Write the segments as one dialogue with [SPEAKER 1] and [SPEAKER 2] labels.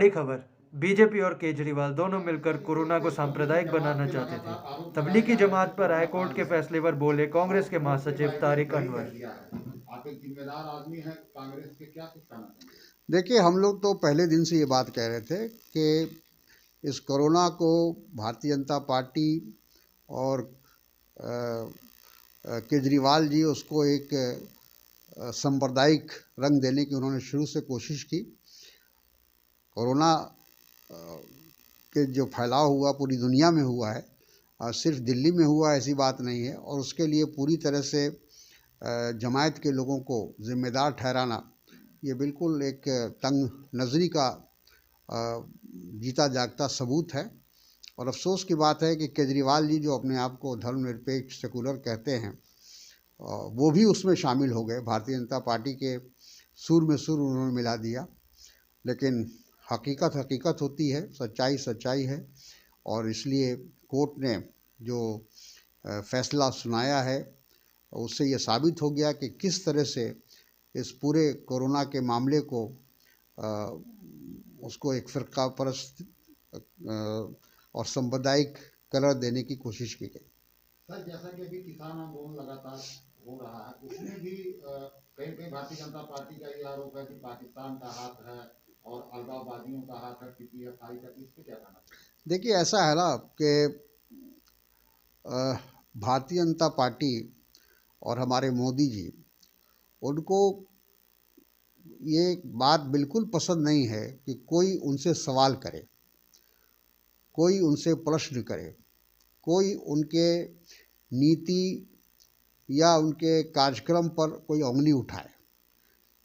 [SPEAKER 1] बड़ी खबर, बीजेपी और केजरीवाल दोनों मिलकर कोरोना को सांप्रदायिक बनाना चाहते थे। तबलीगी जमात पर हाईकोर्ट के फैसले पर बोले कांग्रेस के महासचिव तारिक अनवर।
[SPEAKER 2] आप एक जिम्मेदार आदमी हैं, कांग्रेस के क्या कुछ कहना चाहेंगे?
[SPEAKER 3] देखिए, हम लोग तो पहले दिन से ये बात कह रहे थे कि इस कोरोना को भारतीय जनता पार्टी और केजरीवाल जी उसको एक सांप्रदायिक रंग देने की उन्होंने शुरू से कोशिश की। कोरोना के जो फैलाव हुआ पूरी दुनिया में हुआ है, सिर्फ दिल्ली में हुआ ऐसी बात नहीं है, और उसके लिए पूरी तरह से जमायत के लोगों को जिम्मेदार ठहराना ये बिल्कुल एक तंग नज़री का जीता जागता सबूत है। और अफसोस की बात है कि केजरीवाल जी जो अपने आप को धर्मनिरपेक्ष सेकुलर कहते हैं, वो भी उसमें शामिल हो गए। भारतीय जनता पार्टी के सुर में सुर उन्होंने मिला दिया। लेकिन हकीकत हकीकत होती है, सच्चाई सच्चाई है, और इसलिए कोर्ट ने जो फैसला सुनाया है उससे ये साबित हो गया कि किस तरह से इस पूरे कोरोना के मामले को उसको एक फ़िरका परस्त और सांप्रदायिक कलर देने की कोशिश की गई।
[SPEAKER 2] सर, जैसा कि अभी किसान आंदोलन लगातार हो रहा है, उसमें भी कहीं भारतीय जनता पार्टी का ये आरोप है कि पाकिस्तान का हाथ है और अलगाववादियों का हाथ है, PTFI का। इस पर क्या कहना चाहिए?
[SPEAKER 3] देखिए, ऐसा है ना कि भारतीय जनता पार्टी और हमारे मोदी जी, उनको ये बात बिल्कुल पसंद नहीं है कि कोई उनसे सवाल करे, कोई उनसे प्रश्न करे, कोई उनके नीति या उनके कार्यक्रम पर कोई उंगली उठाए।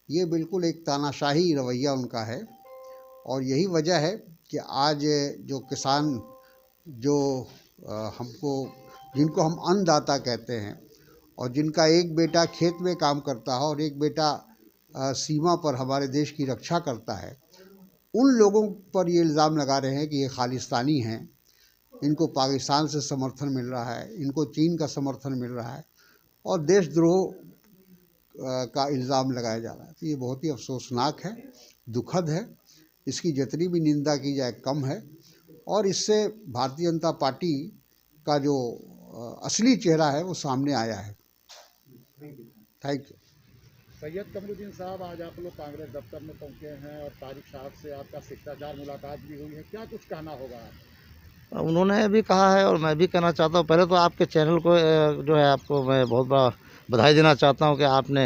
[SPEAKER 3] ये बिल्कुल एक तानाशाही रवैया उनका है, और यही वजह है कि आज जो किसान जो जिनको हम अन्नदाता कहते हैं, और जिनका एक बेटा खेत में काम करता है और एक बेटा सीमा पर हमारे देश की रक्षा करता है, उन लोगों पर ये इल्ज़ाम लगा रहे हैं कि ये खालिस्तानी हैं, इनको पाकिस्तान से समर्थन मिल रहा है, इनको चीन का समर्थन मिल रहा है, और देशद्रोह का इल्ज़ाम लगाया जा रहा है। तो ये बहुत ही अफसोसनाक है, दुखद है। इसकी जितनी भी निंदा की जाए कम है, और इससे भारतीय जनता पार्टी का जो असली चेहरा है वो सामने आया है। Thank you.
[SPEAKER 2] सैयद कमरुद्दीन साहब, आज आप लोग कांग्रेस दफ्तर में पहुंचे हैं और तारिक साहब से आपका शिष्टाचार मुलाकात भी हुई है, क्या कुछ कहना होगा?
[SPEAKER 4] उन्होंने भी कहा है और मैं भी कहना चाहता हूँ। पहले तो आपके चैनल को जो है आपको मैं बहुत बड़ा बधाई देना चाहता हूँ कि आपने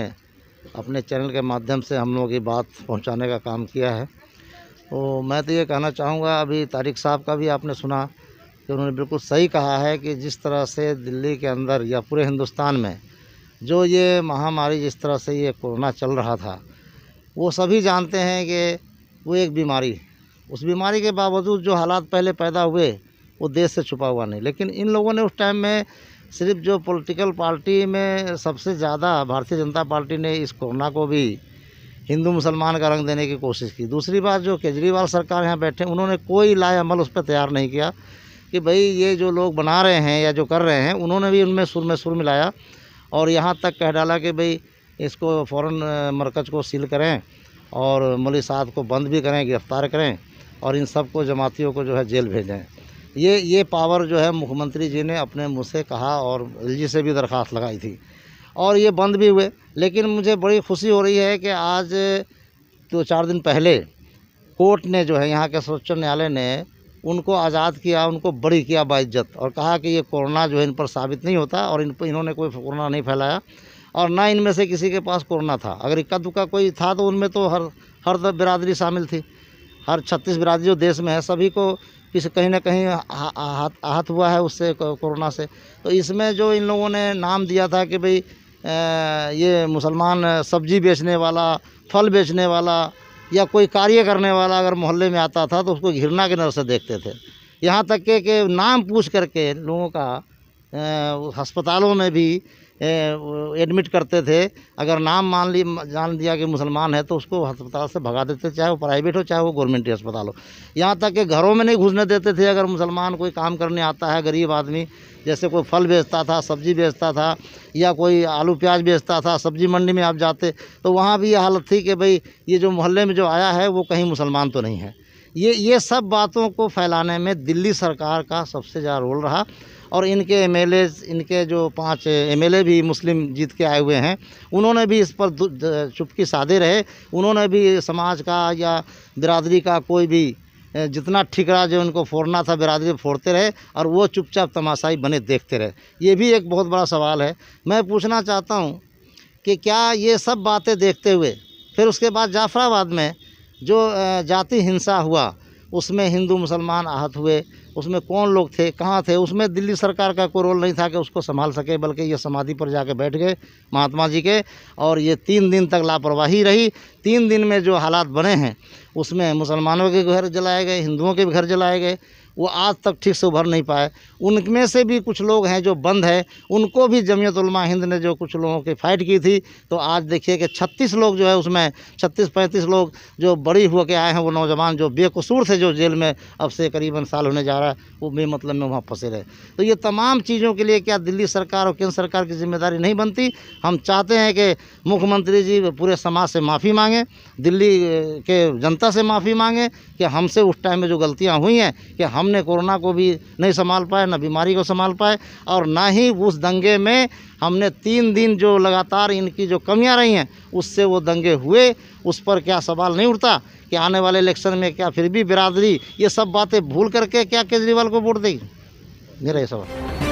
[SPEAKER 4] अपने चैनल के माध्यम से हम लोगों की बात पहुँचाने का काम किया है। तो मैं तो ये कहना चाहूँगा, अभी तारिक साहब का भी आपने सुना कि उन्होंने बिल्कुल सही कहा है कि जिस तरह से दिल्ली के अंदर या पूरे हिंदुस्तान में जो ये महामारी, जिस तरह से ये कोरोना चल रहा था, वो सभी जानते हैं कि वो एक बीमारी, उस बीमारी के बावजूद जो हालात पहले पैदा हुए वो देश से छुपा हुआ नहीं। लेकिन इन लोगों ने उस टाइम में सिर्फ जो पॉलिटिकल पार्टी में सबसे ज़्यादा भारतीय जनता पार्टी ने इस कोरोना को भी हिंदू मुसलमान का रंग देने की कोशिश की। दूसरी बात, जो केजरीवाल सरकार यहाँ बैठे, उन्होंने कोई लाएअमल उस पर तैयार नहीं किया कि भाई ये जो लोग बना रहे हैं या जो कर रहे हैं, उन्होंने भी उनमें सुर में सुर मिलाया और यहाँ तक कह डाला कि भाई इसको फ़ौरन मरकज़ को सील करें और मौलवी साहब को बंद भी करें, गिरफ़्तार करें, और इन सब को जमातियों को जो है जेल भेजें। ये पावर जो है मुख्यमंत्री जी ने अपने मुँह से कहा और एलजी से भी दरख्वास्त लगाई थी, और ये बंद भी हुए। लेकिन मुझे बड़ी खुशी हो रही है कि आज 2-4 दिन पहले कोर्ट ने जो है, यहाँ के सर्वोच्च न्यायालय ने उनको आज़ाद किया, उनको बरी किया बाइज्जत, और कहा कि ये कोरोना जो है इन पर साबित नहीं होता, और इन्होंने कोई कोरोना नहीं फैलाया, और ना इनमें से किसी के पास कोरोना था। अगर इक्का दुक्का कोई था तो उनमें तो हर बिरादरी शामिल थी, हर 36 बिरादरी जो देश में है, सभी को कहीं ना कहीं आहत हुआ है उससे, कोरोना से। तो इसमें जो इन लोगों ने नाम दिया था कि भाई ये मुसलमान सब्जी बेचने वाला, फल बेचने वाला या कोई कार्य करने वाला अगर मोहल्ले में आता था तो उसको घृणा के नज़र से देखते थे। यहाँ तक कि नाम पूछ करके लोगों का अस्पतालों में भी एडमिट करते थे। अगर नाम जान दिया कि मुसलमान है तो उसको अस्पताल से भगा देते, चाहे वो प्राइवेट हो चाहे वो गवर्नमेंट अस्पताल हो। यहाँ तक कि घरों में नहीं घुसने देते थे। अगर मुसलमान कोई काम करने आता है, गरीब आदमी, जैसे कोई फल बेचता था, सब्जी बेचता था, या कोई आलू प्याज बेचता था, सब्जी मंडी में आप जाते तो वहाँ भी ये हालत थी कि भाई ये जो मोहल्ले में जो आया है वो कहीं मुसलमान तो नहीं है। ये सब बातों को फैलाने में दिल्ली सरकार का सबसे ज़्यादा रोल रहा। और इनके एमएलए, इनके जो 5 एमएलए भी मुस्लिम जीत के आए हुए हैं, उन्होंने भी इस पर चुप्पी साधे रहे। उन्होंने भी समाज का या बिरादरी का कोई भी जितना ठिकरा जो उनको फोड़ना था बिरादरी फोड़ते रहे, और वो चुपचाप तमाशाई बने देखते रहे। ये भी एक बहुत बड़ा सवाल है। मैं पूछना चाहता हूँ कि क्या ये सब बातें देखते हुए फिर उसके बाद जाफराबाद में जो जाति हिंसा हुआ, उसमें हिंदू मुसलमान आहत हुए, उसमें कौन लोग थे, कहाँ थे, उसमें दिल्ली सरकार का कोई रोल नहीं था कि उसको संभाल सके, बल्कि ये समाधि पर जाके बैठ गए महात्मा जी के। और ये 3 दिन तक लापरवाही रही। 3 दिन में जो हालात बने हैं, उसमें मुसलमानों के घर जलाए गए, हिंदुओं के भी घर जलाए गए। वो आज तक ठीक से उभर नहीं पाए। उनमें से भी कुछ लोग हैं जो बंद है, उनको भी जमीयत उलमा हिंद ने जो कुछ लोगों की फ़ाइट की थी, तो आज देखिए कि 36 लोग जो है उसमें 36-35 लोग जो बड़ी हुआ के आए हैं, वो नौजवान जो बेकसूर थे, जो जेल में अब से करीबन साल होने जा रहा है, वो बेमतलब में वहाँ फंसे रहे। तो ये तमाम चीज़ों के लिए क्या दिल्ली सरकार और केंद्र सरकार की जिम्मेदारी नहीं बनती? हम चाहते हैं कि मुख्यमंत्री जी पूरे समाज से माफ़ी मांगें, दिल्ली के जनता से माफ़ी मांगें कि हमसे उस टाइम में जो गलतियाँ हुई हैं कि हमने कोरोना को भी नहीं संभाल पाए, ना बीमारी को संभाल पाए, और ना ही उस दंगे में हमने 3 दिन जो लगातार इनकी जो कमियां रही हैं उससे वो दंगे हुए। उस पर क्या सवाल नहीं उठता कि आने वाले इलेक्शन में क्या फिर भी बिरादरी ये सब बातें भूल करके क्या केजरीवाल को वोट देगी? मेरा ये सवाल।